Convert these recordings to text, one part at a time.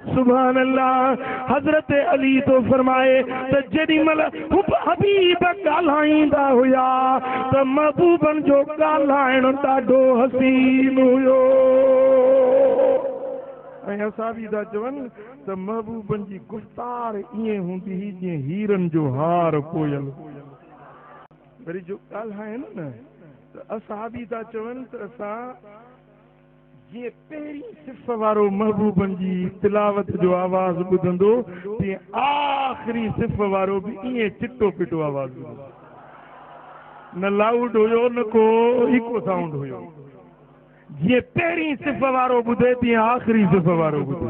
सुभान अल्लाह। हजरत अली तो फरमाए त जेडी मल हबीब ॻाल्हाईंदा हुया त महबूबन जो ॻाल्हाइण ॾाढो हसीन हुयो। ऐं असां बि था चवनि त महबूबन जी गुफ़्तार ईअं हूंदी हुई जीअं हीरनि जो हार पोयल। वरी जो ॻाल्हाइनि न त असां बि था चवनि त असां जीअं पहिरीं सिफ़ वारो महबूबन जी तिलावत जो आवाज़ ॿुधंदो तीअं आख़िरी सिफ़ वारो बि ईअं चिटो पिटो आवाज़ ॿुधंदो। न लाउड हुयो न को इको साउंड हुयो। जीअं पहिरीं सिफ़ वारो ॿुधे तीअं आख़िरी सिफ़ वारो ॿुधे।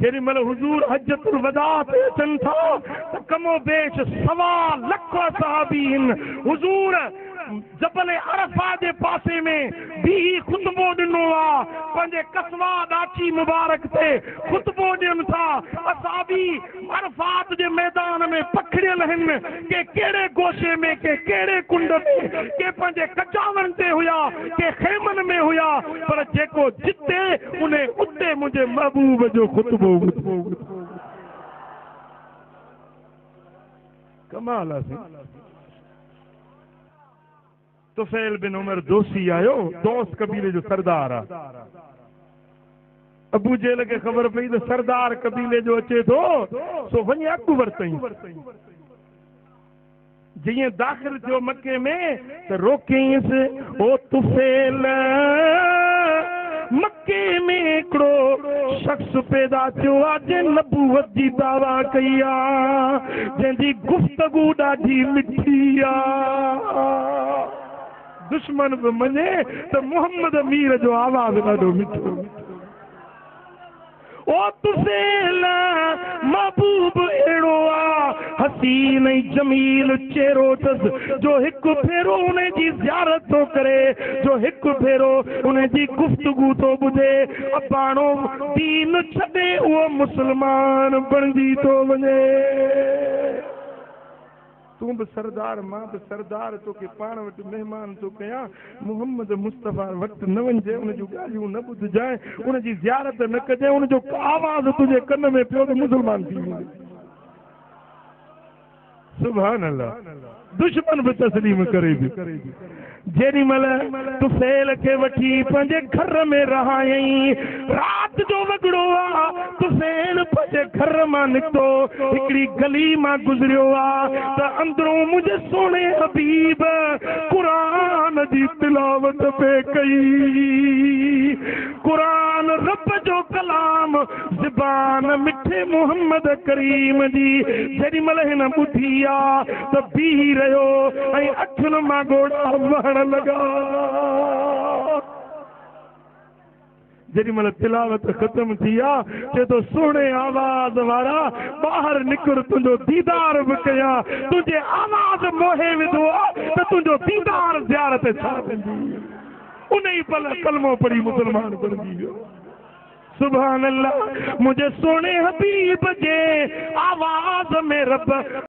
जेॾी महिल हुजूर हजतुल वदा ते अचनि था त कमो बेश 1.25 लख सहाबी हुजूर जबल अरफा जे पासे में भी खुतबो ॾिनो आहे। पंहिंजे कसवा ॾाची मुबारक ते खुतबो ॾियनि था। असां बि अरफात जे मैदान में पखड़ियल आहिनि के कहिड़े गोशे में के कहिड़े कुंड में के पंहिंजे कचावनि ते हुया के खेमनि में हुया पर जेको जिते उन उते मुंहिंजे महबूब जो खुतबो कमाल आहे। तुफैल बिन उमर दोसी आयो दोस्त कबीले जो सरदार आहे। अबू जेल खे ख़बर पई त सरदार कबीले जो अचे थो सो वञी अॻु वरितई। जीअं दाख़िल थियो मके में त रोकईंसि ओ तुफैल मके में हिकिड़ो शख्स पैदा थियो आहे जंहिं नबूवत जी दावा कई आहे जंहिंजी गुफ़्तगू ॾाढी मिठी आहे। दुश्मन बि मञे त मोहम्मद अमीर जो आवाज़ ॾाढो मिठो। ओ तुफैल महबूब अहिड़ो आहे हसीन ऐं जमील चेहरो अथसि जो हिकु भेरो उन जी ज़ियारत थो करे जो हिकु भेरो उन जी गुफ़्तगू थो ॿुधे अबाणो दीन छॾे उहो मुस्लमान बणिजी थो वञे। तूं बि सरदार मां बि सरदार तोखे पाण वटि महिमान थो कयां मोहम्मद मुस्तफ़ा वटि न वञिजे उन जूं ॻाल्हियूं न ॿुधजांइ उन जी ज़ियारत न कजांइ उन जो आवाज़ तुंहिंजे कन में पियो त मुस्लमान थी वेंदे। सुभान अल्लाह। दुश्मन बि तस्लीम करे बि। जेॾी महिल तुफैल खे वठी पंहिंजे घर में रहायई राति जो वॻड़ो आहे तुफैल पंहिंजे घर मां निकितो हिकिड़ी गली मां गुज़रियो आहे त अंदरूं मुंहिंजे सोणे हबीब क़ुरान जी तिलावत पे कई। क़ुरान रब जो कलाम ज़बान मिठे मोहम्मद करीम जी। जेॾी महिल हिन ॿुधी आहे त बीही रहियो ऐं अखियुनि मां ॻोढ़ा वहण लॻा। जेॾी महिल तिलावत ख़तम थी आहे चए थो सुहिणे आवाज़ वारा ॿाहिरि निकिर तुंहिंजो दीदार बि कयां। तुंहिंजे आवाज़ मोहे विधो आहे त तुंहिंजो दीदार ज़ियारत छा कंदी। उन ई पल कलमो पढ़ी मुस्लमान बणिजी वियो। सुभान अल्लाह। मुंहिंजे सोने हबीब जे आवाज़ में रब